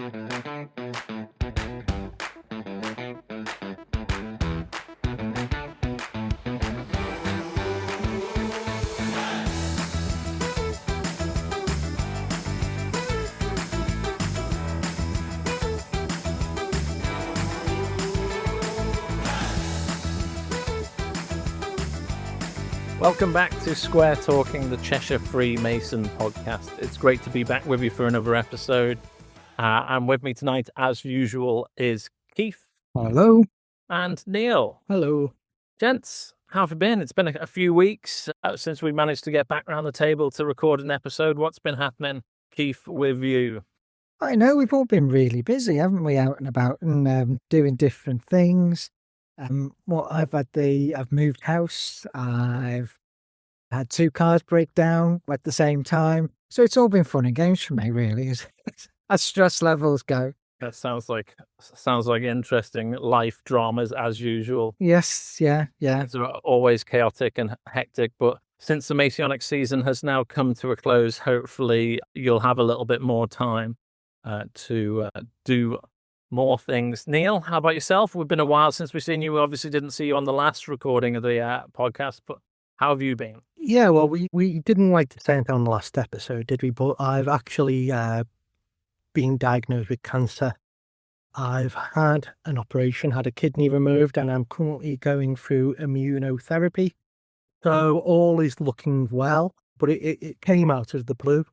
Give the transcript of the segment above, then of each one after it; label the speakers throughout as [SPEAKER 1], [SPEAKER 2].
[SPEAKER 1] Welcome back to Square Talking, the Cheshire Freemason Podcast. It's great to be back with you for another episode. And with me tonight, as usual, is Keith.
[SPEAKER 2] Hello.
[SPEAKER 1] And Neil.
[SPEAKER 2] Hello.
[SPEAKER 1] Gents, how have you been? It's been a few weeks since we managed to get back around the table to record an episode. What's been happening, Keith, with you?
[SPEAKER 2] I know we've all been really busy, haven't we, out and about and doing different things. I've moved house. I've had 2 cars break down at the same time. So it's all been fun and games for me, really, as stress levels go.
[SPEAKER 1] That sounds like interesting life dramas as usual.
[SPEAKER 2] Yes, yeah.
[SPEAKER 1] It's always chaotic and hectic, but since the Masonic season has now come to a close, hopefully you'll have a little bit more time to do more things. Neil, how about yourself? We've been a while since we've seen you. We obviously didn't see you on the last recording of the podcast, but how have you been?
[SPEAKER 3] Yeah, well, we didn't like to say it on the last episode, did we? But I've actually been diagnosed with cancer. I've had an operation, had a kidney removed, and I'm currently going through immunotherapy. So all is looking well, but it came out of the blue.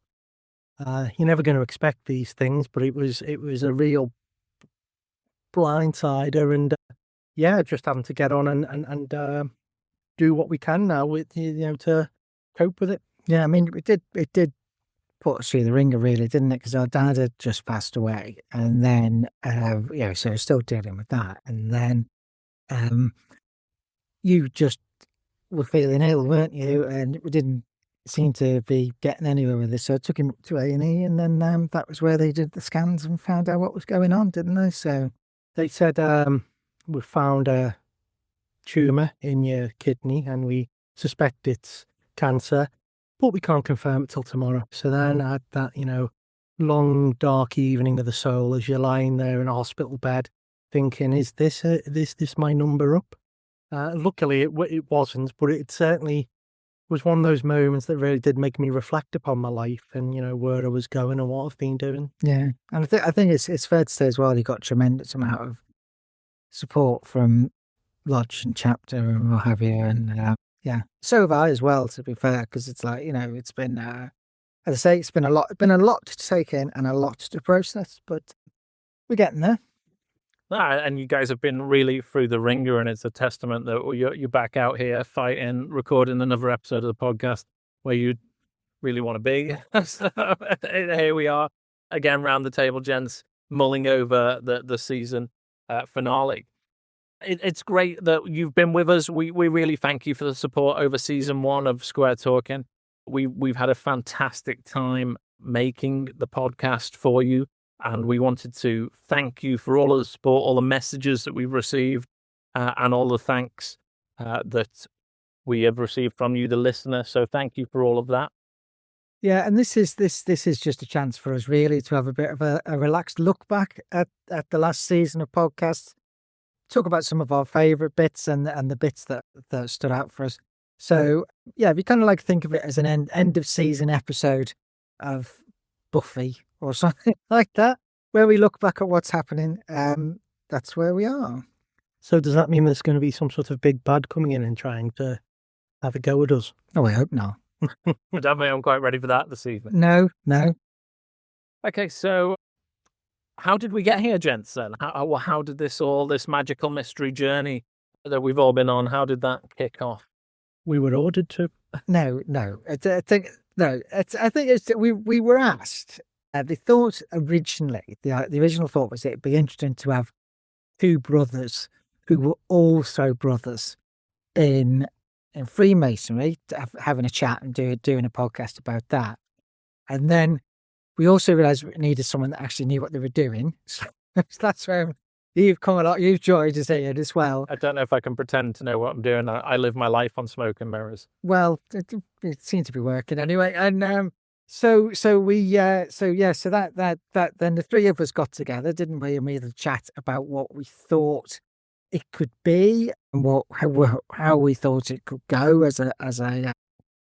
[SPEAKER 3] You're never going to expect these things, but it was a real blindsider, and just having to get on and do what we can now with to cope with it.
[SPEAKER 2] Yeah, I mean, it did put us through the ringer, really, didn't it? Because our dad had just passed away, and then so we're still dealing with that, and then you just were feeling ill, weren't you? And we didn't seem to be getting anywhere with this, so I took him to A&E, and then that was where they did the scans and found out what was going on, didn't they? So
[SPEAKER 3] they said we found a tumour in your kidney and we suspect it's cancer, but we can't confirm it till tomorrow. So then I had that, long, dark evening of the soul as you're lying there in a hospital bed thinking, is this my number up? Luckily, it wasn't, but it certainly was one of those moments that really did make me reflect upon my life and, where I was going and what I've been doing.
[SPEAKER 2] Yeah, and I think it's fair to say as well, you got a tremendous amount of support from Lodge and Chapter and what have you, and so have I as well, to be fair, because it's like, it's been, as I say, it's been a lot to take in and a lot to process, but we're getting there.
[SPEAKER 1] And you guys have been really through the ringer, and it's a testament that you're back out here fighting, recording another episode of the podcast where you really want to be. So here we are again, round the table, gents, mulling over the season finale. It's great that you've been with us. We really thank you for the support over season 1 of Square Talking. We've had a fantastic time making the podcast for you, and we wanted to thank you for all of the support, all the messages that we've received, and all the thanks that we have received from you, the listener. So thank you for all of that.
[SPEAKER 2] Yeah, and this is just a chance for us really to have a bit of a relaxed look back at the last season of podcasts. Talk about some of our favourite bits and the bits that stood out for us. So yeah, we kind of like to think of it as an end of season episode of Buffy or something like that, where we look back at what's happening. That's where we are.
[SPEAKER 3] So does that mean there's going to be some sort of big bad coming in and trying to have a go at us?
[SPEAKER 2] Oh, I hope not.
[SPEAKER 1] I'm quite ready for that this evening.
[SPEAKER 2] No.
[SPEAKER 1] Okay, so how did we get here, gents, then? How did this magical mystery journey that we've all been on, how did that kick off?
[SPEAKER 3] We were ordered to.
[SPEAKER 2] No. I think we were asked. They thought originally, the original thought was it'd be interesting to have 2 brothers who were also brothers in Freemasonry, having a chat and doing a podcast about that. And then we also realised we needed someone that actually knew what they were doing. So that's where you've come along, you've joined us here as well.
[SPEAKER 1] I don't know if I can pretend to know what I'm doing. I live my life on smoke and mirrors.
[SPEAKER 2] Well, it seems to be working anyway. And So that then the three of us got together, didn't we? And we had a chat about what we thought it could be and how we thought it could go as a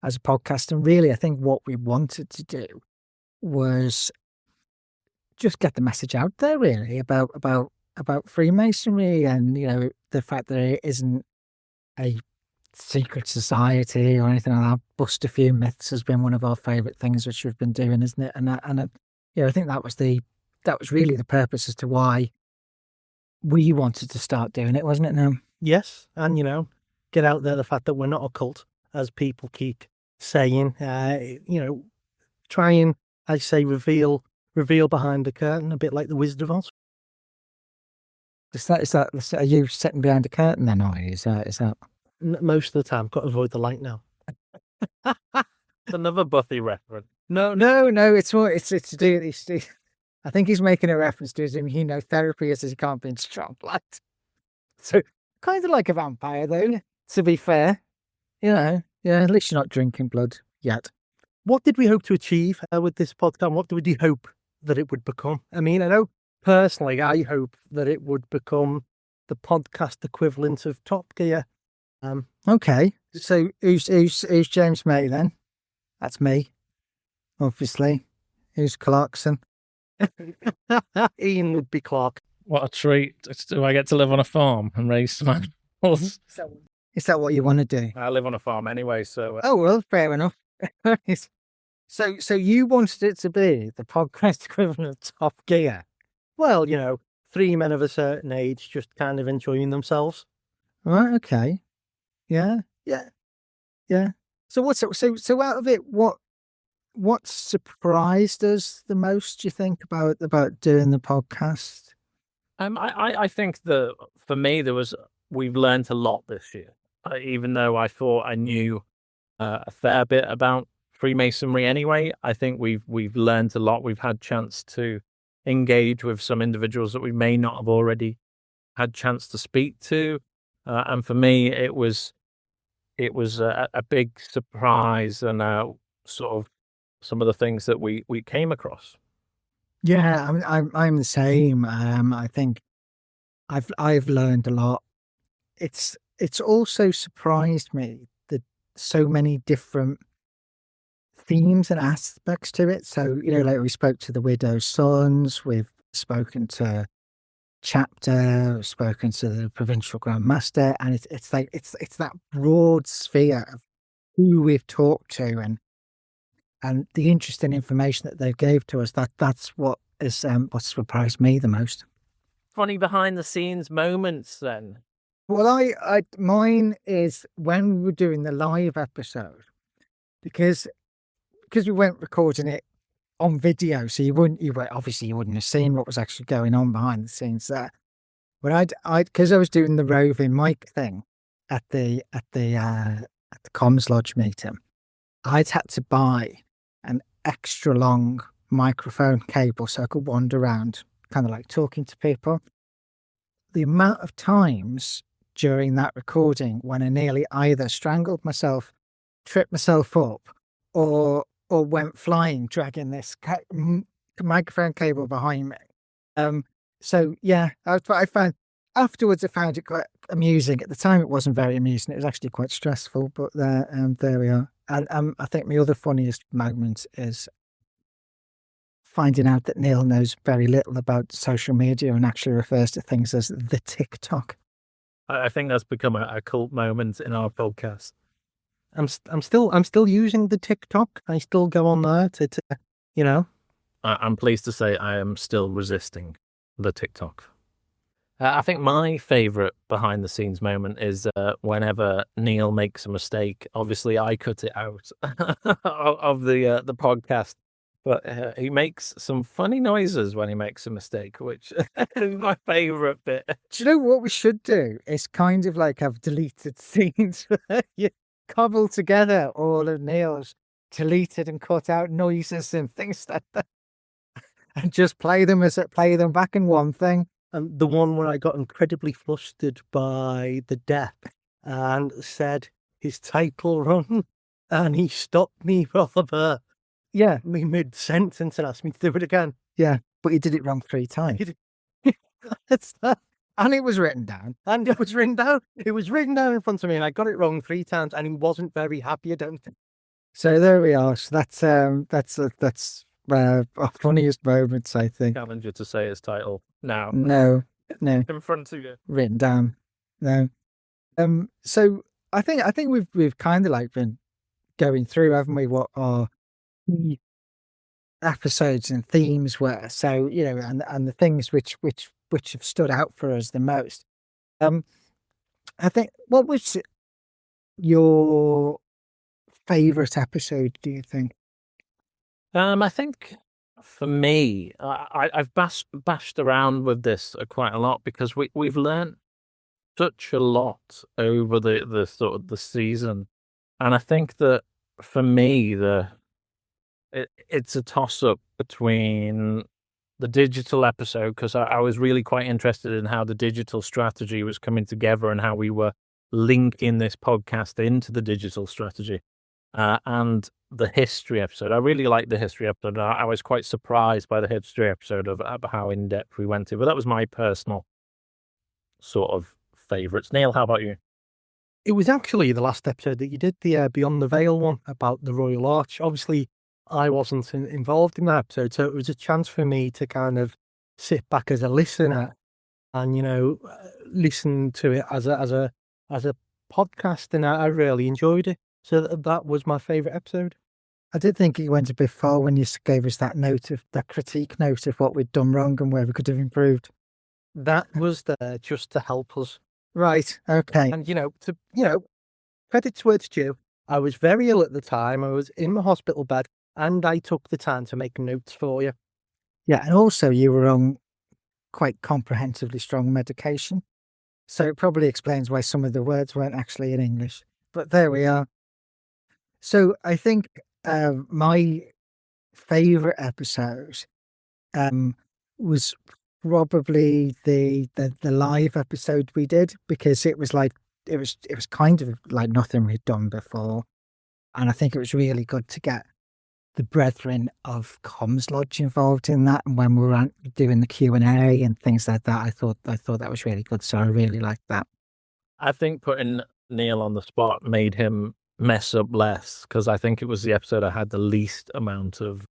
[SPEAKER 2] podcast. And really, I think what we wanted to do was just get the message out there, really, about Freemasonry, and the fact that it isn't a secret society or anything like that. Bust a few myths has been one of our favourite things which we've been doing, isn't it? And I think that was really the purpose as to why we wanted to start doing it, wasn't it? Now,
[SPEAKER 3] Yes, and get out there the fact that we're not a cult, as people keep saying. Try and, I say, reveal behind the curtain, a bit like the Wizard of Oz.
[SPEAKER 2] is that are you sitting behind a curtain then? Or is that?
[SPEAKER 3] Most of the time, got to avoid the light now.
[SPEAKER 1] It's another Buffy reference.
[SPEAKER 2] No. It's to do with these. I think he's making a reference to his immunotherapy as he can't be in strong light. So kind of like a vampire, though. To be fair, yeah. At least you're not drinking blood yet.
[SPEAKER 3] What did we hope to achieve with this podcast? What did we hope that it would become? I mean, I know personally, I hope that it would become the podcast equivalent of Top Gear.
[SPEAKER 2] Okay, so who's James May then? That's me, obviously. Who's Clarkson?
[SPEAKER 3] Iain would be Clark.
[SPEAKER 1] What a treat. Do I get to live on a farm and raise some animals?
[SPEAKER 2] Is that what you want to do?
[SPEAKER 1] I live on a farm anyway, so...
[SPEAKER 2] Oh, well, fair enough. So you wanted it to be the podcast equivalent of Top Gear?
[SPEAKER 3] Well, three men of a certain age just kind of enjoying themselves.
[SPEAKER 2] Right, okay. Yeah. So so out of it, what surprised us the most, do you think, about doing the podcast?
[SPEAKER 1] I think that for me, we've learned a lot this year. Even though I thought I knew a fair bit about Freemasonry anyway, I think we've learned a lot. We've had chance to engage with some individuals that we may not have already had chance to speak to, and for me, it was a big surprise, and sort of some of the things that we came across.
[SPEAKER 2] Yeah, I mean, I'm the same. I think I've learned a lot. It's also surprised me that so many different themes and aspects to it. So, like we spoke to the Widows Sons, we've spoken to Chapter, we've spoken to the Provincial Grand Master, and it's that broad sphere of who we've talked to and the interesting information that they gave to us. That's what surprised me the most.
[SPEAKER 1] Funny behind the scenes moments then.
[SPEAKER 2] Well, mine is when we were doing the live episode, because we weren't recording it on video, so you wouldn't have seen what was actually going on behind the scenes there. But because I was doing the roving mic thing at the Comms Lodge meeting, I'd had to buy an extra long microphone cable so I could wander around, kind of like talking to people. The amount of times during that recording when I nearly either strangled myself, tripped myself up, or went flying, dragging this microphone cable behind me. So yeah, I found afterwards. I found it quite amusing. At the time, it wasn't very amusing. It was actually quite stressful. But there we are. And I think my other funniest moment is finding out that Neil knows very little about social media and actually refers to things as the TikTok.
[SPEAKER 1] I think that's become a cult moment in our podcast.
[SPEAKER 3] I'm still using the TikTok. I still go on there to.
[SPEAKER 1] I'm pleased to say I am still resisting the TikTok. I think my favourite behind the scenes moment is whenever Neil makes a mistake. Obviously, I cut it out of the podcast, but he makes some funny noises when he makes a mistake, which is my favourite bit.
[SPEAKER 2] Do you know what we should do? It's kind of like have deleted scenes. You cobble together all of Neil's deleted and cut out noises and things like that, and just play them back in one thing.
[SPEAKER 3] And the one where I got incredibly flustered by the death and said his title wrong, and he stopped me rather mid-sentence and asked me to do it again.
[SPEAKER 2] Yeah, but you did it wrong 3 times.
[SPEAKER 3] That's that.
[SPEAKER 2] And it was written down.
[SPEAKER 3] And it was written down. It was written down in front of me, and I got it wrong 3 times, and he wasn't very happy, I don't think.
[SPEAKER 2] So there we are. So that's our funniest moments, I think.
[SPEAKER 1] Challenge you to say his title now.
[SPEAKER 2] No,
[SPEAKER 1] In front of you.
[SPEAKER 2] written down. No. So I think we've kind of like been going through, haven't we, what our episodes and themes were. So, you know, and the things which have stood out for us the most. I think, what was your favorite episode, do you think?
[SPEAKER 1] I think for me, I've bashed around with this quite a lot because we've learned such a lot over the sort of the season, and I think that for me it's a toss up between the digital episode, because I was really quite interested in how the digital strategy was coming together and how we were linking this podcast into the digital strategy, and the history episode. I really liked the history episode. I was quite surprised by the history episode of how in depth we went to, but that was my personal sort of favourites. Neil, how about you?
[SPEAKER 3] It was actually the last episode that you did, the Beyond the Veil one about the Royal Arch. Obviously, I wasn't involved in that episode, so it was a chance for me to kind of sit back as a listener and, you know, listen to it as a podcast, and I really enjoyed it. So that was my favourite episode.
[SPEAKER 2] I did think you went a bit far when you gave us that critique note of what we'd done wrong and where we could have improved.
[SPEAKER 3] That was there just to help us.
[SPEAKER 2] Right. Okay.
[SPEAKER 3] And, credit to where it's due. I was very ill at the time. I was in my hospital bed, and I took the time to make notes for you.
[SPEAKER 2] Yeah, and also you were on quite comprehensively strong medication. So it probably explains why some of the words weren't actually in English. But there we are. So I think my favourite episode was probably the live episode we did, because it was kind of like nothing we'd done before, and I think it was really good to get the brethren of Comms Lodge involved in that. And when we were doing the Q&A and things like that, I thought that was really good. So I really liked that.
[SPEAKER 1] I think putting Neil on the spot made him mess up less, because I think it was the episode I had the least amount of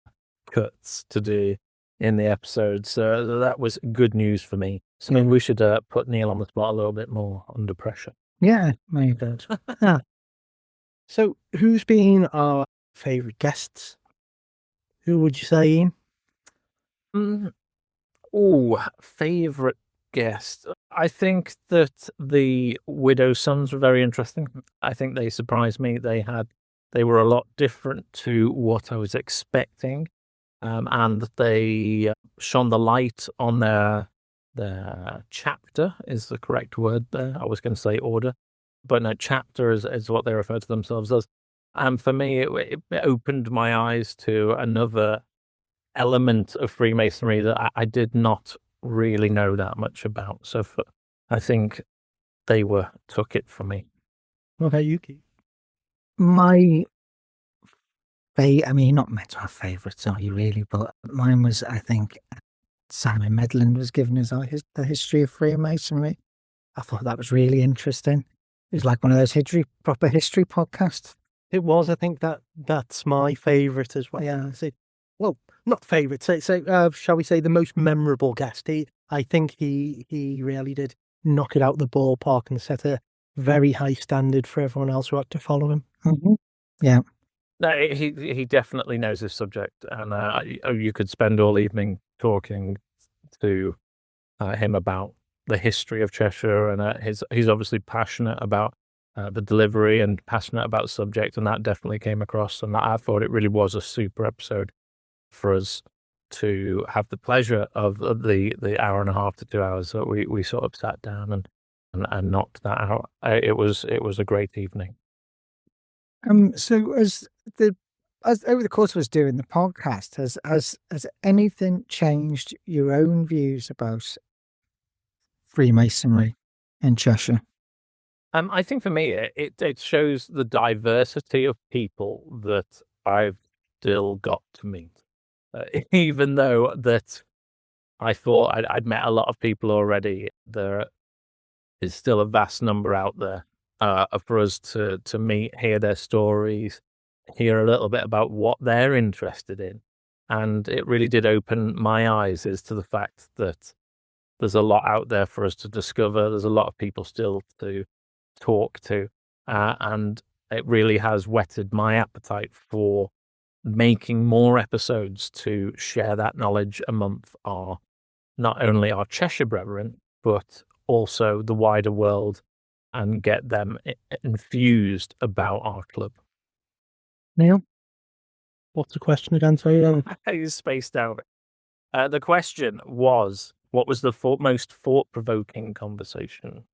[SPEAKER 1] cuts to do in the episode, so that was good news for me. So maybe we should put Neil on the spot a little bit more under pressure.
[SPEAKER 2] Yeah, maybe.
[SPEAKER 3] Yeah. So who's been our favourite guests? Who would you say, Iain?
[SPEAKER 1] Favourite guest. I think that the Widows Sons were very interesting. I think they surprised me. They were a lot different to what I was expecting, and they shone the light on their chapter is the correct word there. I was going to say order, but no, chapter is what they refer to themselves as. And for me, it opened my eyes to another element of Freemasonry that I did not really know that much about. So I think they took it for me.
[SPEAKER 3] What about you, Keith?
[SPEAKER 2] Not meant to have favourites, are you really? But mine was, I think, Simon Medland was giving us the history of Freemasonry. I thought that was really interesting. It was like one of those proper history podcasts.
[SPEAKER 3] It was. I think that's my favourite as well.
[SPEAKER 2] Yeah.
[SPEAKER 3] Well, not favourite. Shall we say the most memorable guest? I think he really did knock it out the ballpark and set a very high standard for everyone else who had to follow him.
[SPEAKER 2] Mm-hmm. Yeah.
[SPEAKER 1] No, he definitely knows his subject, and you could spend all evening talking to him about the history of Cheshire, and he's obviously passionate about the delivery and passionate about the subject, and that definitely came across. And I thought it really was a super episode for us to have the pleasure of the hour and a half to 2 hours that we sort of sat down and knocked that out. It was a great evening.
[SPEAKER 2] So as over the course of us doing the podcast, has anything changed your own views about Freemasonry in Cheshire?
[SPEAKER 1] I think for me, it shows the diversity of people that I've still got to meet. Even though that I thought I'd met a lot of people already, there is still a vast number out there for us to meet, hear their stories, hear a little bit about what they're interested in. And it really did open my eyes as to the fact that there's a lot out there for us to discover. There's a lot of people still to talk to. And it really has whetted my appetite for making more episodes to share that knowledge amongst not only our Cheshire brethren, but also the wider world, and get them infused about our club.
[SPEAKER 3] Neil, what's the question again? Sorry,
[SPEAKER 1] You spaced out. The question was, what was the most thought-provoking conversation?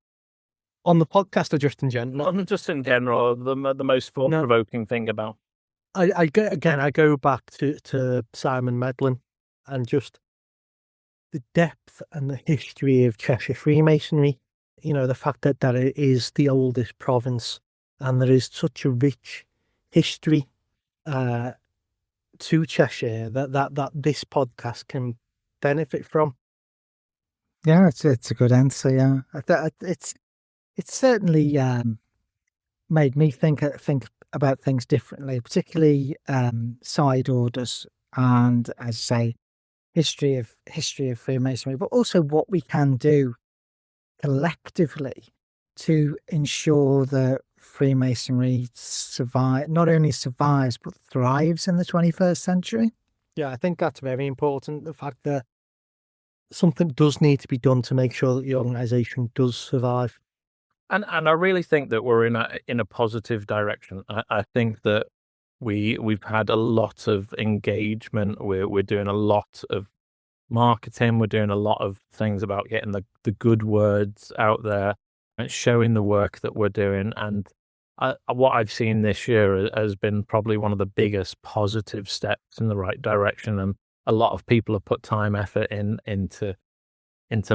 [SPEAKER 3] On the podcast or just in general?
[SPEAKER 1] Not just in general, the most thought-provoking thing about.
[SPEAKER 3] I go back to Simon Medland and just the depth and the history of Cheshire Freemasonry. You know, the fact that it is the oldest province and there is such a rich history to Cheshire that this podcast can benefit from.
[SPEAKER 2] Yeah, it's a good answer. Yeah, it's certainly made me think about things differently, particularly side orders and, as I say, history of Freemasonry, but also what we can do collectively to ensure that Freemasonry not only survives but thrives in the 21st century.
[SPEAKER 3] Yeah, I think that's very important. The fact that something does need to be done to make sure that the organisation does survive.
[SPEAKER 1] And I really think that we're in a positive direction. I think that we've had a lot of engagement. We're doing a lot of marketing. We're doing a lot of things about getting the good words out there and showing the work that we're doing. And what I've seen this year has been probably one of the biggest positive steps in the right direction. And a lot of people have put time, effort into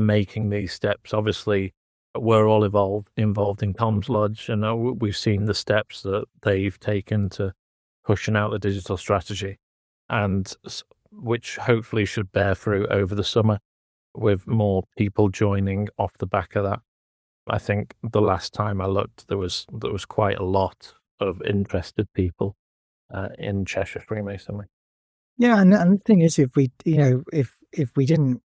[SPEAKER 1] making these steps. Obviously, we're all involved in Comms Lodge, and we've seen the steps that they've taken to pushing out the digital strategy, and which hopefully should bear fruit over the summer with more people joining off the back of that. I think the last time I looked, there was quite a lot of interested people in Cheshire Freemasonry.
[SPEAKER 2] Yeah, and the thing is, if we didn't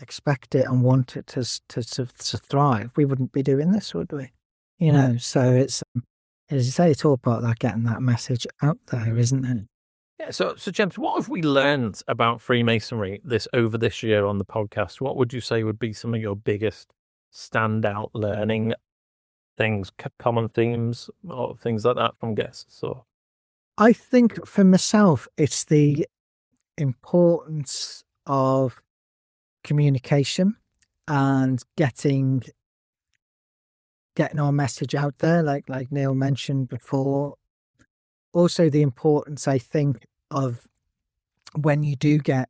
[SPEAKER 2] expect it and want it to thrive, we wouldn't be doing this, would we? You know, so it's, as you say, it's all about that, getting that message out there, isn't it?
[SPEAKER 1] Yeah. So James, what have we learned about Freemasonry over this year on the podcast? What would you say would be some of your biggest standout learning things, common themes, or things like that from guests? Or
[SPEAKER 2] I think for myself, it's the importance of communication and getting our message out there, like Neil mentioned before. Also, the importance, I think, of when you do get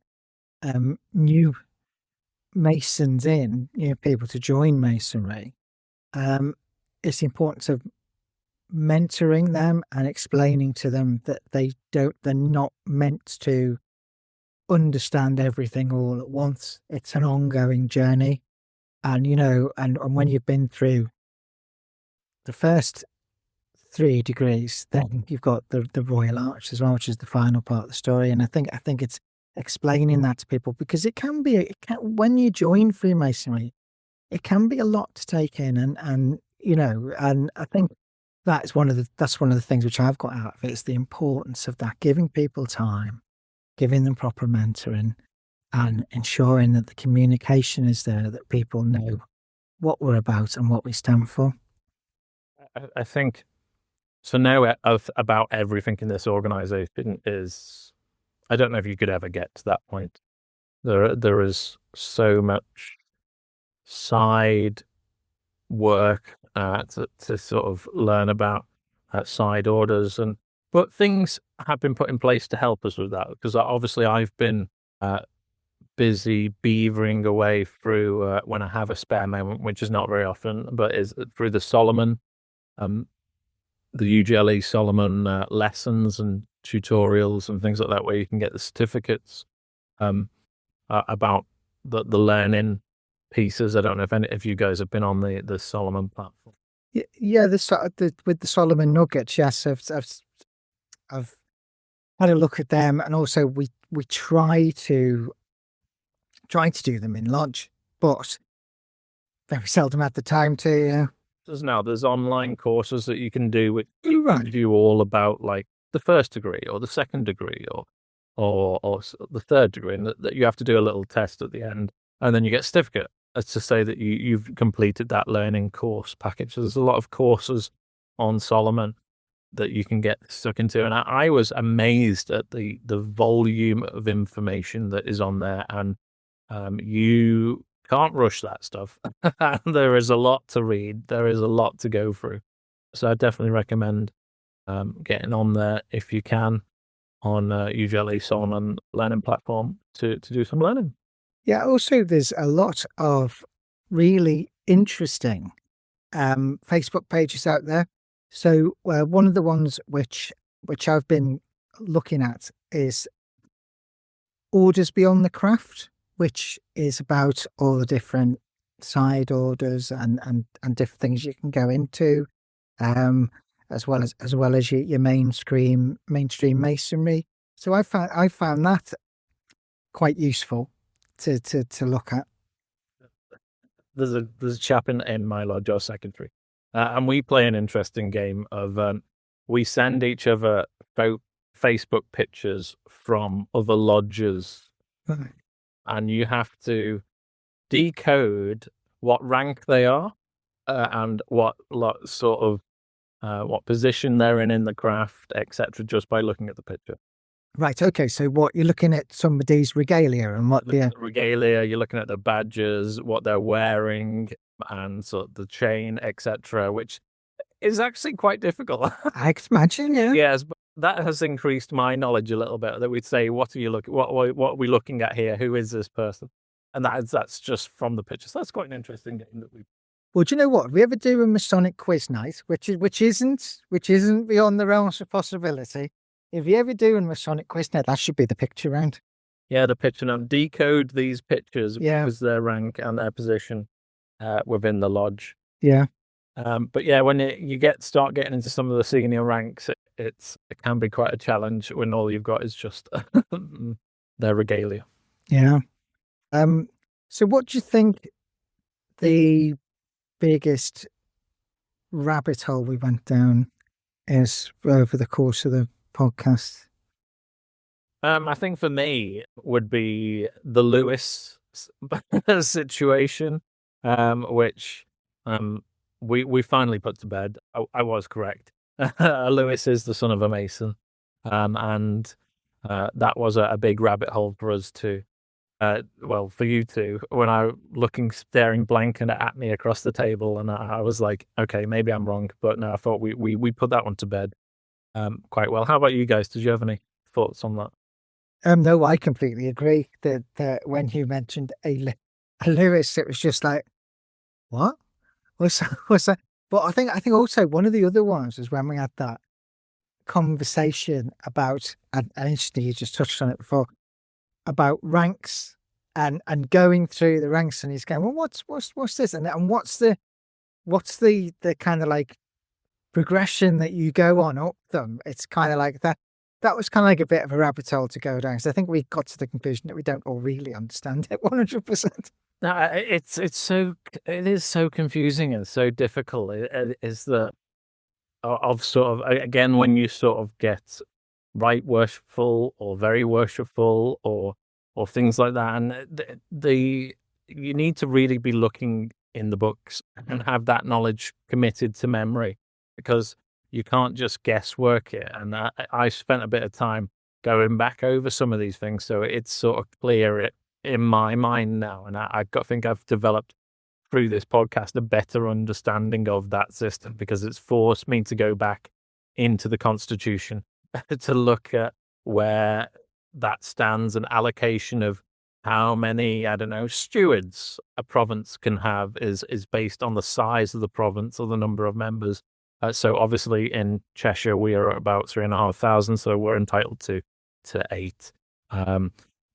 [SPEAKER 2] new Masons in, people to join Masonry, it's the importance of mentoring them and explaining to them that they're not meant to understand everything all at once. It's an ongoing journey, and and when you've been through the first 3 degrees, then you've got the Royal Arch as well, which is the final part of the story. And I think it's explaining that to people, because when you join Freemasonry, it can be a lot to take in, and I think that's one of the things which I've got out of it, is the importance of that, giving people time, giving them proper mentoring, and ensuring that the communication is there, that people know what we're about and what we stand for.
[SPEAKER 1] I think so. Now, about everything in this organisation is, I don't know if you could ever get to that point. There is so much side work to sort of learn about side orders, but things have been put in place to help us with that, because obviously I've been busy beavering away through when I have a spare moment, which is not very often, but is through the Solomon, the UGLE Solomon lessons, and tutorials and things like that where you can get the certificates about the learning pieces. I don't know if you guys have been on the Solomon platform.
[SPEAKER 2] Yeah, with the Solomon Nuggets, yes, I've had a look at them, and also we try to do them in lodge, but very seldom had the time to.
[SPEAKER 1] There's online courses that you can do which
[SPEAKER 2] Right.
[SPEAKER 1] do all about like the first degree or the second degree or the third degree, and that you have to do a little test at the end, and then you get a certificate as to say that you've completed that learning course package. So there's a lot of courses on Solomon that you can get stuck into, and I was amazed at the volume of information that is on there, and you can't rush that stuff. There is a lot to read. There is a lot to go through. So I definitely recommend getting on there if you can on usually Solomon learning platform to do some learning.
[SPEAKER 2] Yeah, also there's a lot of really interesting Facebook pages out there. So one of the ones which I've been looking at is Orders Beyond the Craft, which is about all the different side orders and different things you can go into, as well as your mainstream masonry. So I found that quite useful to look at.
[SPEAKER 1] There's a chap in my lodge, our secretary, and we play an interesting game of we send each other Facebook pictures from other lodges.
[SPEAKER 2] Right.
[SPEAKER 1] And you have to decode what rank they are and what sort of what position they're in the craft, etc., just by looking at the picture.
[SPEAKER 2] Right. Okay. So what you're looking at somebody's regalia and what
[SPEAKER 1] the regalia, you're looking at the badges, what they're wearing, and sort of the chain, etc., which is actually quite difficult.
[SPEAKER 2] I can imagine. Yeah.
[SPEAKER 1] Yes, but that has increased my knowledge a little bit. That we'd say, what are we looking at here? Who is this person? And that's just from the pictures. So that's quite an interesting game that we.
[SPEAKER 2] Well, do you know what? If we ever do a Masonic quiz night, which isn't beyond the realms of possibility, if you ever do a Masonic quiz night, that should be the picture round.
[SPEAKER 1] Yeah, the picture round. Decode these pictures with their rank and their position within the lodge.
[SPEAKER 2] Yeah.
[SPEAKER 1] But yeah, when you start getting into some of the senior ranks, it can be quite a challenge when all you've got is just their regalia.
[SPEAKER 2] Yeah. So what do you think the biggest rabbit hole we went down is over the course of the podcast?
[SPEAKER 1] I think for me would be the Lewis situation, which we finally put to bed. I was correct. Lewis is the son of a Mason, and that was a big rabbit hole for us too. Well, for you too, when I staring blank at me across the table, and I was like, okay, maybe I'm wrong, but no, I thought we put that one to bed quite well. How about you guys? Did you have any thoughts on that?
[SPEAKER 2] No, I completely agree that when you mentioned a Lewis, it was just like, what? What's that? But I think also one of the other ones was when we had that conversation about, and interestingly, you just touched on it before, about ranks and going through the ranks, and he's going, well, what's this, and what's the kind of like progression that you go on up them. It's kind of like that. That was kind of like a bit of a rabbit hole to go down. So I think we got to the conclusion that we don't all really understand it 100%.
[SPEAKER 1] No, it is so confusing and so difficult. It is the of sort of, again, when you sort of get right worshipful or very worshipful or things like that, and you need to really be looking in the books and have that knowledge committed to memory, because you can't just guesswork it. And I spent a bit of time going back over some of these things, so it's sort of clear in my mind now, and I think I've developed through this podcast a better understanding of that system, because it's forced me to go back into the Constitution to look at where that stands, and allocation of how many, I don't know, stewards a province can have is based on the size of the province or the number of members, So obviously in Cheshire we are at about 3,500, so we're entitled to 8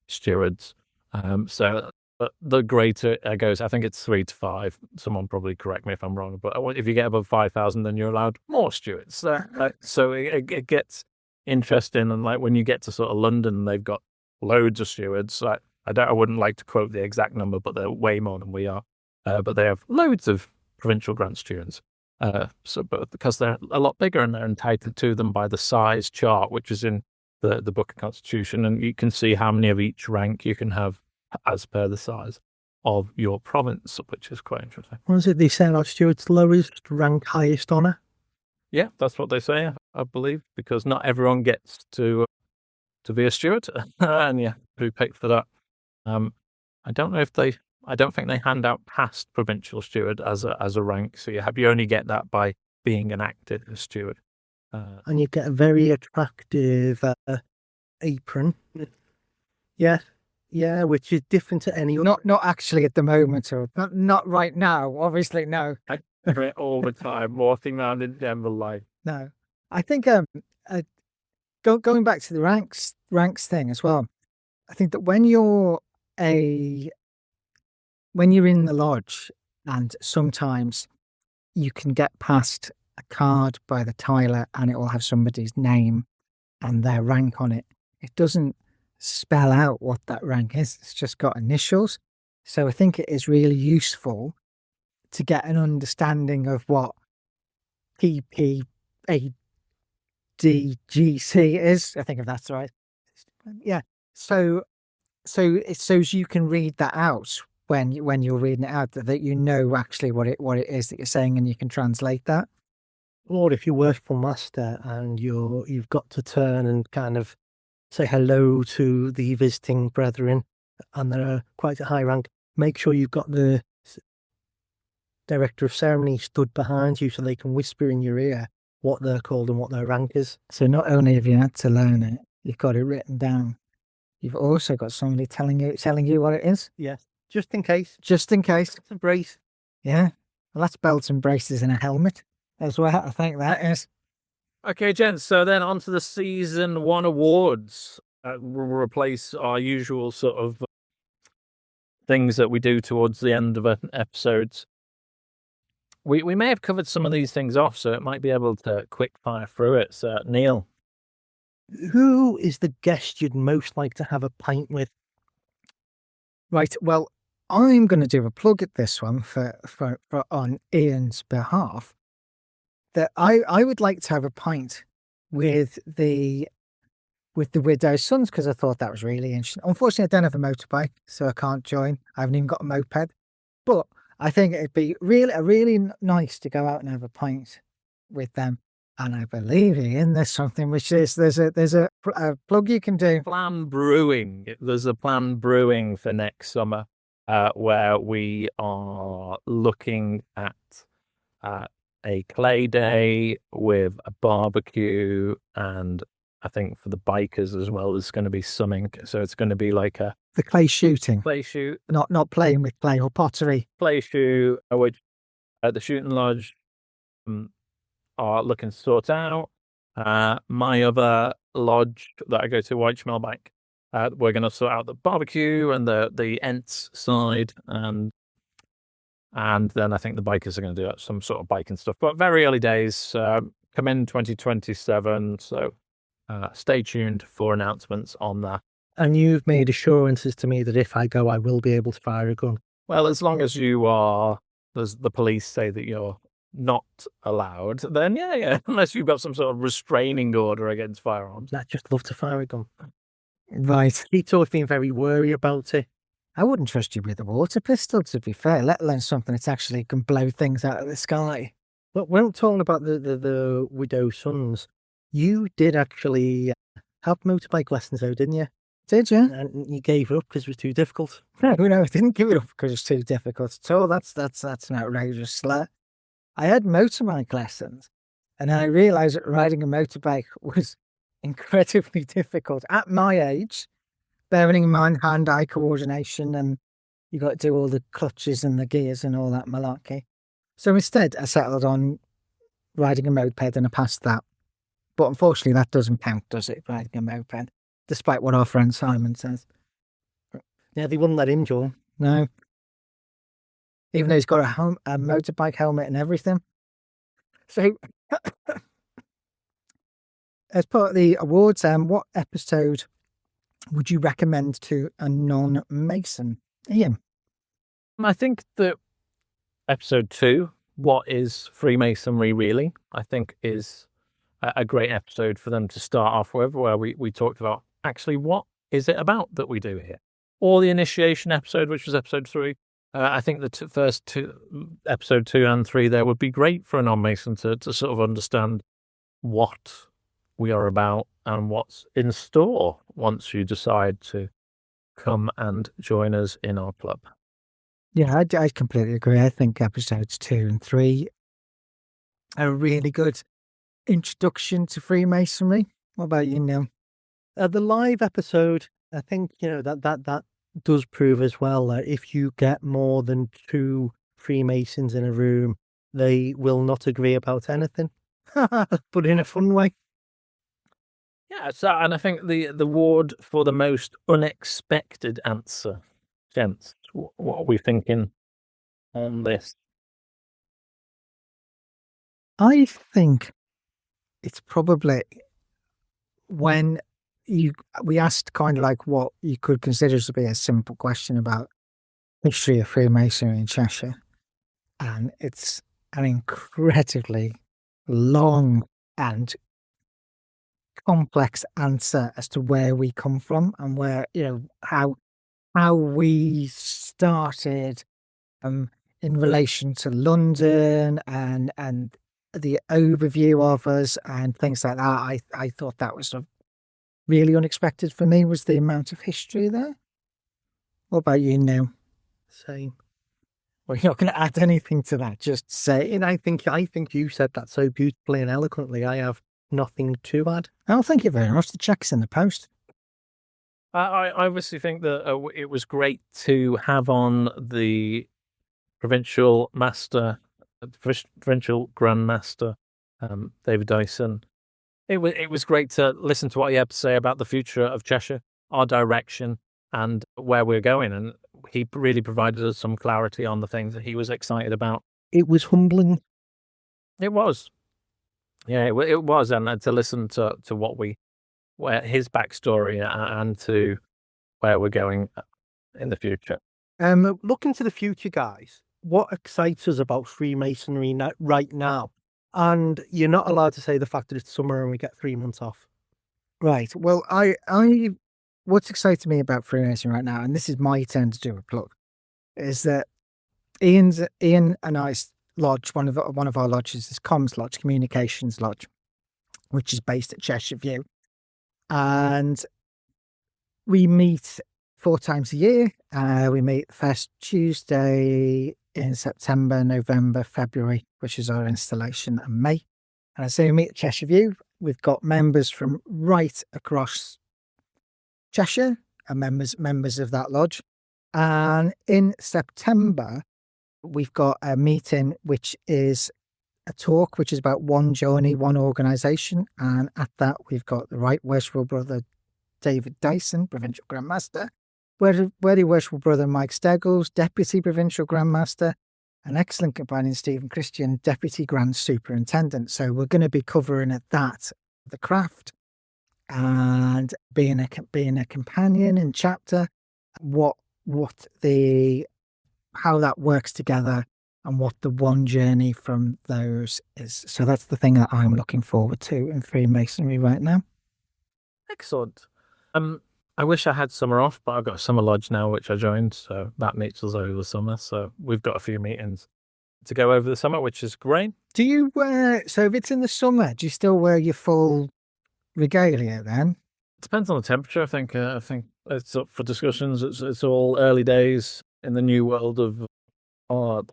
[SPEAKER 1] stewards. So the greater it goes, I think it's 3 to 5. Someone probably correct me if I'm wrong, but if you get above 5,000, then you're allowed more stewards. So it gets interesting, and like when you get to sort of London, they've got loads of stewards. I wouldn't like to quote the exact number, but they're way more than we are. But they have loads of provincial grant stewards. But because they're a lot bigger and they're entitled to them by the size chart, which is in the Book of Constitution, and you can see how many of each rank you can have as per the size of your province, which is quite interesting.
[SPEAKER 3] What is it they say about stewards? Lowest rank, highest honour?
[SPEAKER 1] Yeah, that's what they say, I believe, because not everyone gets to be a steward, and yeah, who picked for that? I don't think they hand out past provincial steward as a rank, so you only get that by being enacted as steward.
[SPEAKER 3] And you get a very attractive apron. Yeah, which is different to any other.
[SPEAKER 2] Not actually at the moment, or not right now. Obviously, no.
[SPEAKER 1] I wear it all the time, walking around in general life.
[SPEAKER 2] No, I think going back to the ranks thing as well. I think that when you're in the lodge, and sometimes you can get past a card by the tiler, and it will have somebody's name and their rank on it. It doesn't spell out what that rank is. It's just got initials. So I think it is really useful to get an understanding of what PPADGC is. I think if that's right. Yeah. So you can read that out when you're reading it out, that you know actually what it is that you're saying, and you can translate that.
[SPEAKER 3] Or if you work for master and you've got to turn and kind of say hello to the visiting brethren, and they're quite a high rank, make sure you've got the director of ceremony stood behind you so they can whisper in your ear what they're called and what their rank is.
[SPEAKER 2] So not only have you had to learn it, you've got it written down. You've also got somebody telling you what it is.
[SPEAKER 3] Yeah, just in case.
[SPEAKER 2] Just in case.
[SPEAKER 3] It's a brace.
[SPEAKER 2] Yeah. Well, that's belts and braces and a helmet as well. I think that is.
[SPEAKER 1] Okay, gents, so then on to the Season 1 awards. We'll replace our usual sort of things that we do towards the end of an episode. We may have covered some of these things off, so it might be able to quick fire through it. So, Neil.
[SPEAKER 3] Who is the guest you'd most like to have a pint with?
[SPEAKER 2] Right, well, I'm going to do a plug at this one for on Iain's behalf. That I would like to have a pint with the Widows Sons, because I thought that was really interesting. Unfortunately, I don't have a motorbike, so I can't join. I haven't even got a moped, but I think it'd be really nice to go out and have a pint with them. And I believe, Iain, there's something which is there's a plug you can do.
[SPEAKER 1] Plan Brewing. There's a Plan Brewing for next summer, where we are looking at a clay day with a barbecue, and I think for the bikers as well, there's going to be something. So it's going to be like
[SPEAKER 2] the clay shooting.
[SPEAKER 1] Clay shoot.
[SPEAKER 2] Not playing with clay or pottery.
[SPEAKER 1] Clay shoot, which the shooting lodge are looking to sort out. My other lodge that I go to, White Bank, we're going to sort out the barbecue and the Ents side, and then I think the bikers are going to do some sort of biking stuff. But very early days, come in 2027, so stay tuned for announcements on that.
[SPEAKER 3] And you've made assurances to me that if I go, I will be able to fire a gun.
[SPEAKER 1] Well, as long as you are, the police say that you're not allowed, then yeah, unless you've got some sort of restraining order against firearms.
[SPEAKER 3] I just love to fire a gun.
[SPEAKER 2] Right.
[SPEAKER 3] He's always been very wary about it.
[SPEAKER 2] I wouldn't trust you with a water pistol, to be fair, let alone something that actually can blow things out of the sky.
[SPEAKER 3] But we're not talking about the Widows Sons. You did actually have motorbike lessons though, didn't you?
[SPEAKER 2] Did you?
[SPEAKER 3] And you gave it up because it was too difficult.
[SPEAKER 2] No, I didn't give it up because it was too difficult at all. That's an outrageous slur. I had motorbike lessons, and I realised that riding a motorbike was incredibly difficult at my age, bearing in mind hand-eye coordination, and you got to do all the clutches and the gears and all that malarkey. So instead, I settled on riding a moped, and I passed that. But unfortunately, that doesn't count, does it? Riding a moped, despite what our friend Simon says.
[SPEAKER 3] Yeah, they wouldn't let him join.
[SPEAKER 2] No, even though he's got a motorbike helmet and everything. So, as part of the awards, what episode would you recommend to a non-Mason? Iain?
[SPEAKER 1] I think that episode 2, What is Freemasonry Really? I think is a great episode for them to start off with, where we talked about actually what is it about that we do here. Or the initiation episode, which was episode 3. I think the first two, episode 2 and 3 there would be great for a non-Mason to sort of understand what we are about and what's in store once you decide to come and join us in our club.
[SPEAKER 2] Yeah, I completely agree. I think episodes 2 and 3 are a really good introduction to Freemasonry. What about you, Neil?
[SPEAKER 3] The live episode, I think, that does prove as well that if you get more than 2 Freemasons in a room, they will not agree about anything, but in a fun way.
[SPEAKER 1] Yeah, so, and I think the award for the most unexpected answer, gents, what are we thinking on this?
[SPEAKER 2] I think it's probably when we asked kind of like what you could consider to be a simple question about history of Freemasonry in Cheshire, and it's an incredibly long and complex answer as to where we come from and where, how we started in relation to London and the overview of us and things like that. I thought that was really unexpected for me, was the amount of history there. What about you, Neil?
[SPEAKER 3] Same.
[SPEAKER 2] Well, you're not going to add anything to that, just say.
[SPEAKER 3] And I think you said that so beautifully and eloquently. I have nothing to add.
[SPEAKER 2] Oh, thank you very much. The check's in the post.
[SPEAKER 1] I obviously think that it was great to have on the Provincial Master, Provincial Grandmaster, David Dyson. It was great to listen to what he had to say about the future of Cheshire, our direction, and where we're going. And he really provided us some clarity on the things that he was excited about.
[SPEAKER 3] It was humbling.
[SPEAKER 1] It was. Yeah, it was. And to listen to where his backstory and to where we're going in the future.
[SPEAKER 3] Looking to the future, guys, what excites us about Freemasonry right now? And you're not allowed to say the fact that it's summer and we get 3 months off.
[SPEAKER 2] Right. Well, what's exciting me about Freemasonry right now, and this is my turn to do a plug, is that Iain and I's lodge, one of our lodges is Comms Lodge, Communications Lodge, which is based at Cheshire View, and we meet 4 times a year. We meet first Tuesday in September, November, February, which is our installation, and May. And I say we meet at Cheshire View. We've got members from right across Cheshire and members of that lodge. And in September, we've got a meeting, which is a talk, which is about one journey, one organisation. And at that, we've got the Right Worshipful Brother David Dyson, Provincial Grandmaster, Worthy Worshipful Brother Mike Steggles, Deputy Provincial Grandmaster, an excellent companion, Stephen Christian, Deputy Grand Superintendent. So we're going to be covering at that, the craft, and being a companion in chapter, how that works together and what the one journey from those is. So that's the thing that I'm looking forward to in Freemasonry right now.
[SPEAKER 1] Excellent. I wish I had summer off, but I've got a summer lodge now, which I joined, so that meets us over the summer. So we've got a few meetings to go over the summer, which is great.
[SPEAKER 2] Do you so if it's in the summer, do you still wear your full regalia then?
[SPEAKER 1] Depends on the temperature, I think. I think it's up for discussions. It's all early days in the new world of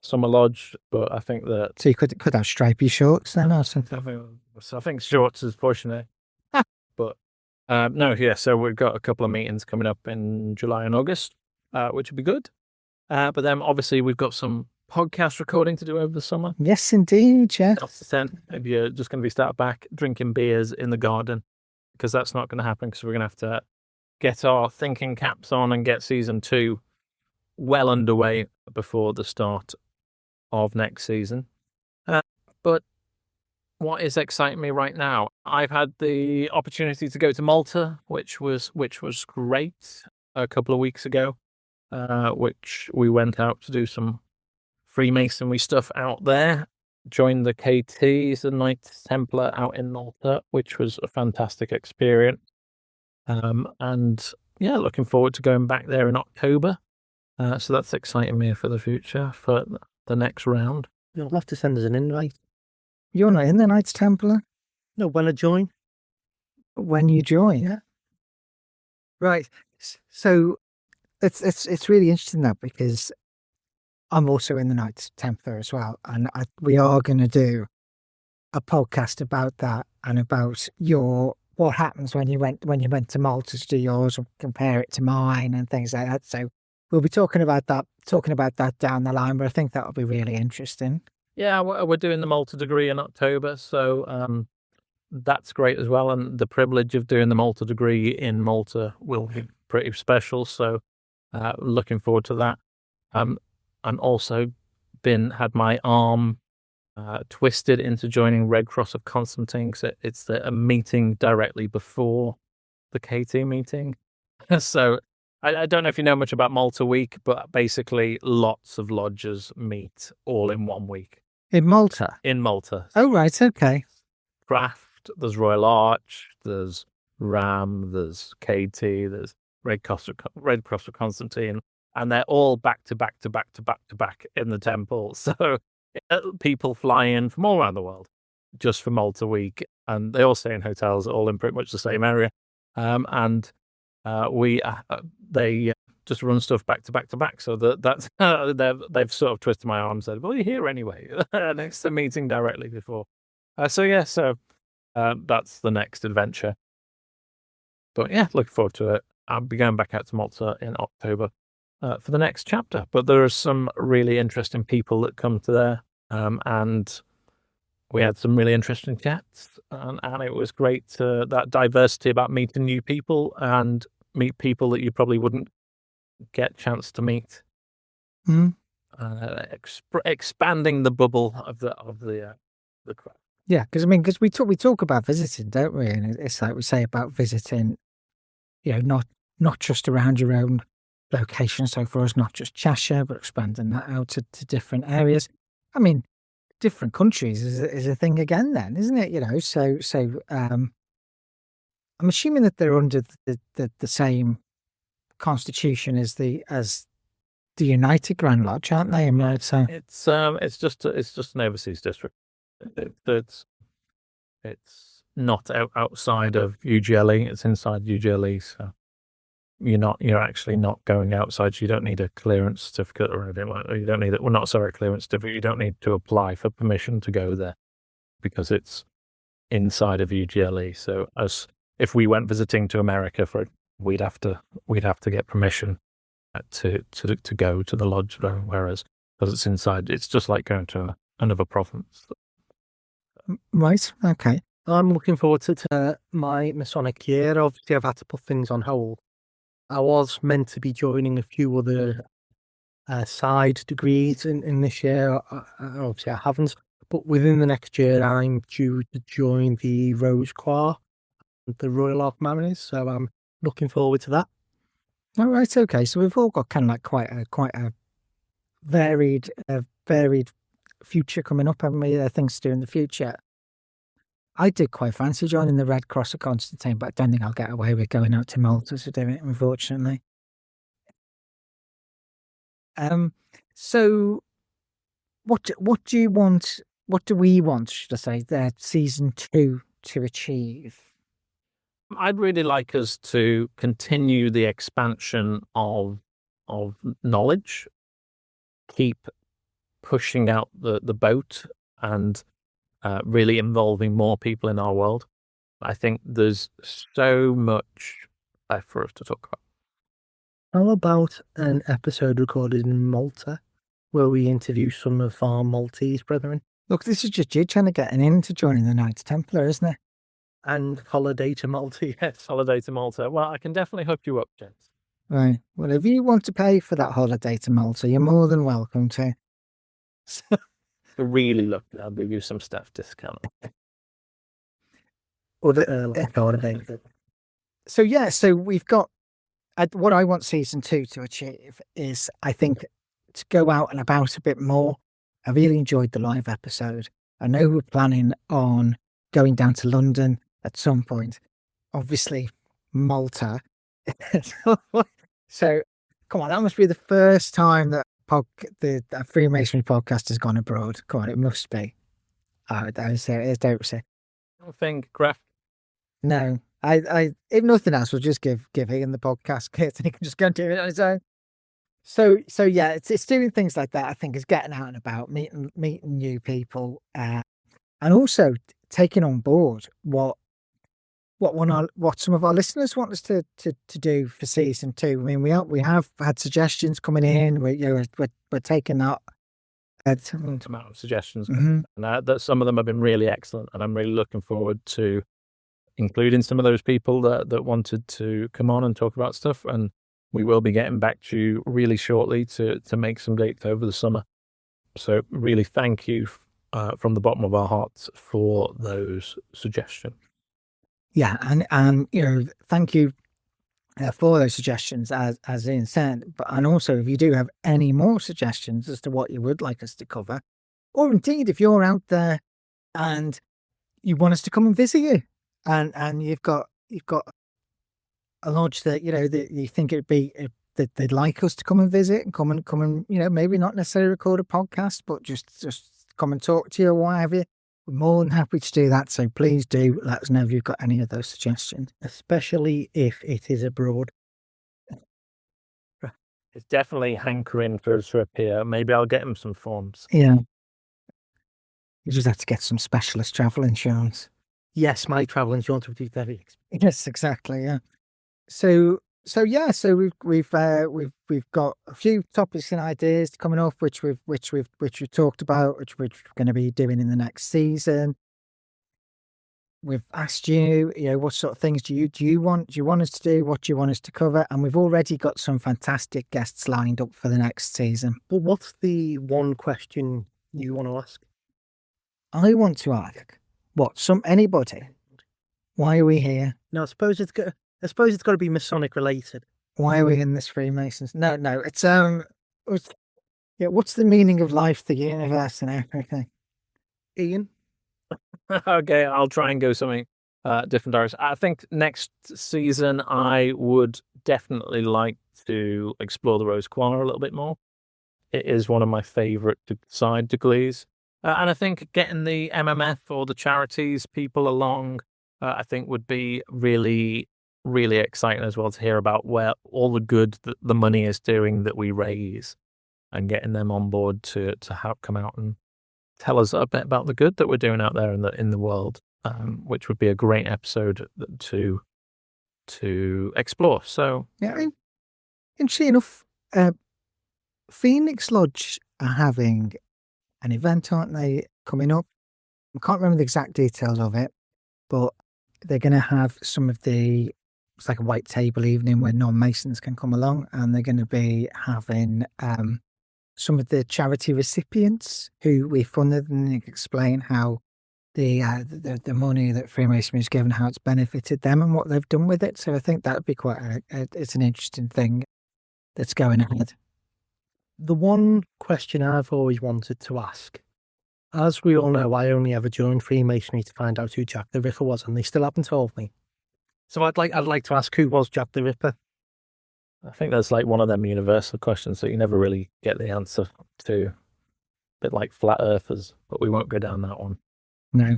[SPEAKER 1] summer lodge, but I think that...
[SPEAKER 2] So you could have stripy shorts then or something?
[SPEAKER 1] I think shorts is pushing it. But no, yeah, so we've got a couple of meetings coming up in July and August, which would be good. But then obviously we've got some podcast recording to do over the summer.
[SPEAKER 2] Yes, indeed. Yeah.
[SPEAKER 1] That's the sense. Maybe you're just going to be sat back drinking beers in the garden, because that's not going to happen, because we're going to have to get our thinking caps on and get season 2 well underway before the start of next season. But what is exciting me right now? I've had the opportunity to go to Malta, which was great a couple of weeks ago, which we went out to do some Freemasonry stuff out there. Joined the KTs, the Knights Templar out in Malta, which was a fantastic experience. And yeah, looking forward to going back there in October. So that's exciting me for the future, for the next round.
[SPEAKER 3] You'll have to send us an invite.
[SPEAKER 2] You're not in the Knights Templar?
[SPEAKER 3] No, when I join.
[SPEAKER 2] When you join?
[SPEAKER 3] Yeah.
[SPEAKER 2] Right. So it's really interesting that, because I'm also in the Knights Templar as well, and we are going to do a podcast about that and about what happens when you went to Malta to do yours, and compare it to mine and things like that. So we'll be talking about that down the line, but I think that'll be really interesting.
[SPEAKER 1] Yeah, we're doing the Malta degree in October, so that's great as well. And the privilege of doing the Malta degree in Malta will be pretty special. So looking forward to that. I'm also had my arm twisted into joining Red Cross of Constantine. So it's a meeting directly before the KT meeting. So I don't know if you know much about Malta Week, but basically lots of lodges meet all in 1 week.
[SPEAKER 2] In Malta?
[SPEAKER 1] In Malta.
[SPEAKER 2] Oh, right, okay.
[SPEAKER 1] Craft, there's Royal Arch, there's RAM, there's KT, there's Red Cross of Constantine, and they're all back to back to back to back to back in the temple. So people fly in from all around the world just for Malta Week, and they all stay in hotels, all in pretty much the same area. They just run stuff back to back to back. So that's they've sort of twisted my arm and said, well, you're here anyway. And it's a meeting directly before. That's the next adventure. But yeah, looking forward to it. I'll be going back out to Malta in October for the next chapter. But there are some really interesting people that come to there. And we had some really interesting chats. And it was great, that diversity about meeting new people and meet people that you probably wouldn't get a chance to meet. Expanding the bubble of the crowd.
[SPEAKER 2] Yeah, because we talk about visiting, don't we? And it's like we say about visiting, not just around your own location. So for us, not just Cheshire, but expanding that out to different areas. I mean, different countries is a thing again, then, isn't it? So I'm assuming that they're under the same constitution as the United Grand Lodge, aren't they? So
[SPEAKER 1] it's just an overseas district. It's not outside of UGLE. It's inside UGLE. So you're actually not going outside. So you don't need a clearance certificate or anything like that. You don't need it. Well, not sorry, a clearance certificate. You don't need to apply for permission to go there because it's inside of UGLE. So if we went visiting to America we'd have to get permission to go to the lodge, whereas because it's inside, it's just like going to another province.
[SPEAKER 2] Right. Okay.
[SPEAKER 3] I'm looking forward to my Masonic year. Obviously, I've had to put things on hold. I was meant to be joining a few other side degrees in this year. Obviously, I haven't. But within the next year, I'm due to join the Rose Choir, the Royal Ark Mariners. So I'm looking forward to that.
[SPEAKER 2] All right. Okay. So we've all got kind of like quite a varied future coming up, haven't we? Things to do in the future. I did quite fancy joining the Red Cross of Constantine, but I don't think I'll get away with going out to Malta to do it, unfortunately. So what do you want? What do we want, should I say, season 2 to achieve?
[SPEAKER 1] I'd really like us to continue the expansion of knowledge, keep pushing out the boat and really involving more people in our world. I think there's so much for us to talk about.
[SPEAKER 3] How about an episode recorded in Malta? where we interview some of our Maltese brethren.
[SPEAKER 2] Look, this is just you trying to get an in to joining the Knights Templar, isn't it?
[SPEAKER 3] And holiday to Malta, yes.
[SPEAKER 1] Holiday to Malta. Well, I can definitely hook you up, gents.
[SPEAKER 2] Right. Well, if you want to pay for that holiday to Malta, you're more than welcome to.
[SPEAKER 1] Really look, I'll give you some staff discount.
[SPEAKER 3] Or the holiday.
[SPEAKER 2] So yeah, so we've got what I want season 2 to achieve is, I think, to go out and about a bit more. I really enjoyed the live episode. I know we're planning on going down to London at some point. Obviously, Malta. So, come on, that must be the first time that the Freemasonry podcast has gone abroad. Come on, it must be. Oh, don't say.
[SPEAKER 1] I don't think, Graf.
[SPEAKER 2] No, I if nothing else, we'll just give Iain the podcast kit and he can just go and do it on his own. So yeah, it's doing things like that. I think is getting out and about, meeting new people, and also taking on board what some of our listeners want us to do for season 2. I mean, we have had suggestions coming in. We're taking that.
[SPEAKER 1] Amount of suggestions, and that some of them have been really excellent, and I'm really looking forward to including some of those people that wanted to come on and talk about stuff. And we will be getting back to you really shortly to make some dates over the summer. So really thank you from the bottom of our hearts for those suggestions.
[SPEAKER 2] Yeah, and thank you for those suggestions, as Iain said. And also, if you do have any more suggestions as to what you would like us to cover, or indeed if you're out there and you want us to come and visit you, and you've got a lodge that that you think it'd be that they'd like us to come and visit and come and maybe not necessarily record a podcast, but just come and talk to you or what have you. We're more than happy to do that. So please do let us know if you've got any of those suggestions,
[SPEAKER 3] especially if it is abroad.
[SPEAKER 1] It's definitely hankering for a trip here. Maybe I'll get him some forms.
[SPEAKER 2] Yeah. You just have to get some specialist travel insurance.
[SPEAKER 3] Yes, my travel insurance would be very expensive.
[SPEAKER 2] Yes, exactly. Yeah. So we've got a few topics and ideas coming up, which we've talked about, which we're going to be doing in the next season. We've asked you, what sort of things do you want us to do? What do you want us to cover? And we've already got some fantastic guests lined up for the next season.
[SPEAKER 3] But what's the one question you want to ask?
[SPEAKER 2] I want to ask anybody. Why are we here?
[SPEAKER 3] No, I suppose it's got to be Masonic related.
[SPEAKER 2] Why are we in this Freemasons? No, it's what's the meaning of life, the universe, and everything?
[SPEAKER 3] Iain?
[SPEAKER 1] Okay, I'll try and go something different direction. I think next season I would definitely like to explore the Rose Choir a little bit more. It is one of my favourite side degrees. And I think getting the MMF or the charities people along, I think would be really, really exciting as well to hear about where all the good that the money is doing that we raise, and getting them on board to help come out and tell us a bit about the good that we're doing out there in the world, which would be a great episode to explore. So
[SPEAKER 2] yeah, interesting enough, Phoenix Lodge are having an event, aren't they, coming up? I can't remember the exact details of it, but they're going to have it's like a white table evening where non-Masons can come along, and they're going to be having some of the charity recipients who we funded and explain how the money that Freemasonry has given, how it's benefited them and what they've done with it. So I think that would be quite it's an interesting thing that's going ahead.
[SPEAKER 3] The one question I've always wanted to ask, as we all know, I only ever joined Freemasonry to find out who Jack the Ripper was, and they still haven't told me. So I'd like to ask, who was Jack the Ripper?
[SPEAKER 1] I think that's like one of them universal questions that you never really get the answer to. A bit like flat earthers, but we won't go down that one.
[SPEAKER 2] No.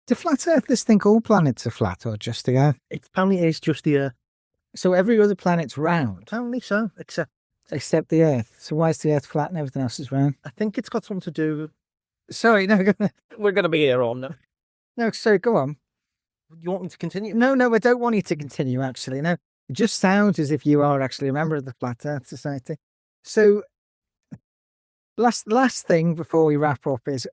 [SPEAKER 2] Do flat earthers think all planets are flat, or just the Earth?
[SPEAKER 3] Apparently it is just the Earth.
[SPEAKER 2] So every other planet's round?
[SPEAKER 3] Apparently so,
[SPEAKER 2] except the Earth. So why is the Earth flat and everything else is round?
[SPEAKER 3] I think it's got something to do...
[SPEAKER 2] Sorry, no.
[SPEAKER 1] We're going to be here all now.
[SPEAKER 2] No, sorry, go on.
[SPEAKER 3] You want me to continue?
[SPEAKER 2] No, I don't want you to continue, actually. No, it just sounds as if you are actually a member of the Flat Earth Society. So Last thing before we wrap up is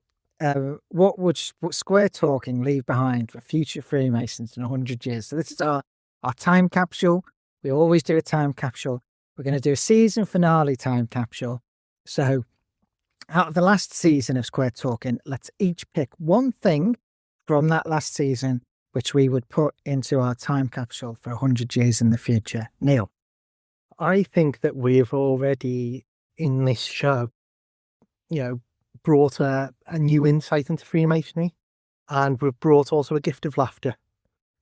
[SPEAKER 2] what would Square Talking leave behind for future Freemasons in 100 years? So this is our time capsule. We always do a time capsule. We're going to do a season finale time capsule. So out of the last season of Square Talking, let's each pick one thing from that last season which we would put into our time capsule for 100 years in the future. Neil?
[SPEAKER 3] I think that we've already, in this show, brought a new insight into Freemasonry, and we've brought also a gift of laughter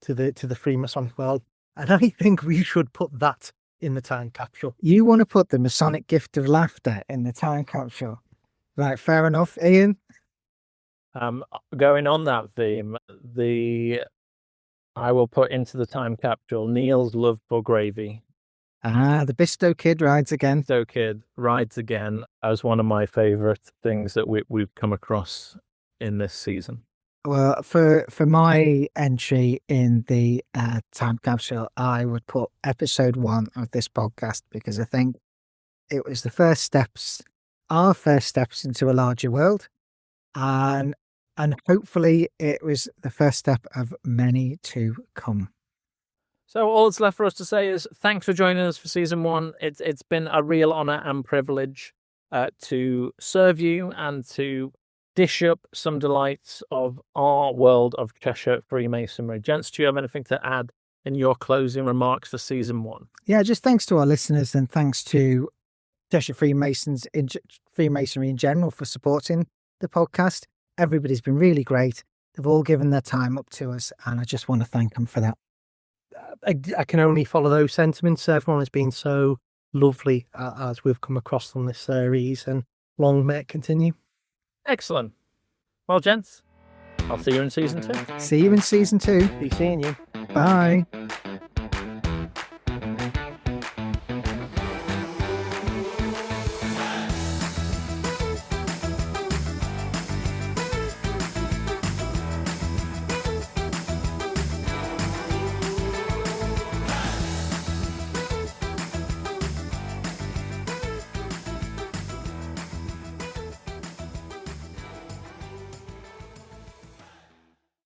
[SPEAKER 3] to the Freemasonic world. And I think we should put that in the time capsule.
[SPEAKER 2] You want to put the Masonic gift of laughter in the time capsule? Right, fair enough. Iain?
[SPEAKER 1] Going on that theme, I will put into the time capsule Neil's love for gravy.
[SPEAKER 2] The Bisto Kid rides again.
[SPEAKER 1] Bisto Kid rides again as one of my favourite things that we've come across in this season.
[SPEAKER 2] Well, for my entry in the time capsule, I would put episode 1 of this podcast, because I think it was our first steps into a larger world, and hopefully it was the first step of many to come.
[SPEAKER 1] So all that's left for us to say is thanks for joining us for season 1. It's been a real honour and privilege to serve you and to dish up some delights of our world of Cheshire Freemasonry. Gents, do you have anything to add in your closing remarks for season 1?
[SPEAKER 2] Yeah, just thanks to our listeners, and thanks to Cheshire Freemasons Freemasonry in general for supporting the podcast. Everybody's been really great. They've all given their time up to us, and I just want to thank them for that.
[SPEAKER 3] I can only follow those sentiments. Everyone has been so lovely as we've come across on this series, and long may it continue.
[SPEAKER 1] Excellent. Well, gents, I'll see you in season 2.
[SPEAKER 2] See you in season 2.
[SPEAKER 3] Be seeing you.
[SPEAKER 2] Bye.